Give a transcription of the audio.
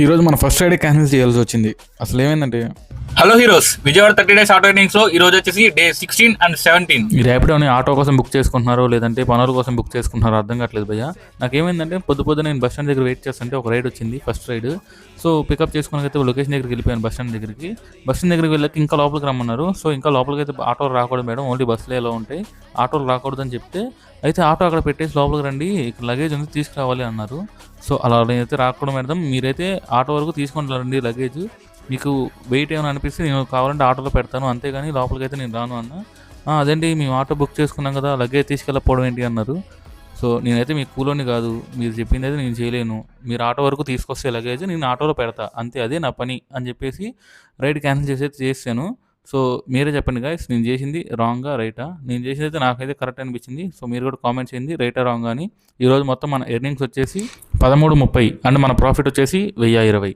ఈరోజు మన first ride cancel చేయాల్సి వచ్చింది. అసలు ఏమైందంటే hello heroes, Vijayawada 30 days auto innings లో ఈ రోజు వచ్చేసి డే 16 and 17. ఈ ర్యాపిడోని ఆటో కోసం బుక్ చేసుకుంటున్నారో లేదంటే పనుల కోసం బుక్ చేసుకుంటున్నారో అర్థం కావట్లేదు భయ్య. నాకేమైందంటే పొద్దు నేను బస్ స్టాండ్ దగ్గర వెయిట్ చేస్తుంటే ఒక రైడ్ వచ్చింది, ఫస్ట్ రైడ్. సో పికప్ చేసుకున్నకైతే లొకేషన్ దగ్గరికి వెళ్ళిపోయాను, బస్ స్టాండ్ దగ్గరికి. బస్ స్టాండ్ దగ్గరికి వెళ్ళాక ఇంకా లోపలికి రమ్మన్నారు. సో ఇంకా లోపలికి అయితే ఆటోలు రాకూడదు మేడం, ఓన్లీ బస్సులు ఎలా ఉంటాయి, ఆటోలు రాకూడదని చెప్తే అయితే ఆటో అక్కడ పెట్టేసి లోపలికి రండి, ఇక్కడ లగేజ్ ఉంది తీసుకురావాలి అన్నారు. సో అలా అయితే రాకూడదు మేడం, మీరైతే ఆటో వరకు తీసుకొని రండి లగేజ్, మీకు వెయిట్ ఏమైనా అనిపిస్తే నేను కావాలంటే ఆటోలో పెడతాను, అంతేగాని లోపలికి అయితే నేను రాను అన్న. అదేంటి మేము ఆటో బుక్ చేసుకున్నాం కదా, లగేజ్ తీసుకెళ్ళకపోవడం ఏంటి అన్నారు. సో నేనైతే మీ కూలోని కాదు, మీరు చెప్పింది అయితే నేను చేయలేను, మీరు ఆటో వరకు తీసుకొస్తే లగేజ్ నేను ఆటోలో పెడతా అంతే, అదే నా పని అని చెప్పేసి రైడ్ క్యాన్సిల్ చేసాను. సో మీరే చెప్పండి గాయస్, నేను చేసింది రాంగా రైటా? నేను చేసేది అయితే నాకైతే కరెక్ట్ అనిపించింది. సో మీరు కూడా కామెంట్ చేయండి రైటా రాంగా అని. ఈరోజు మొత్తం మన ఎర్నింగ్స్ వచ్చేసి 13:30 అండ్ మన ప్రాఫిట్ వచ్చేసి 1020.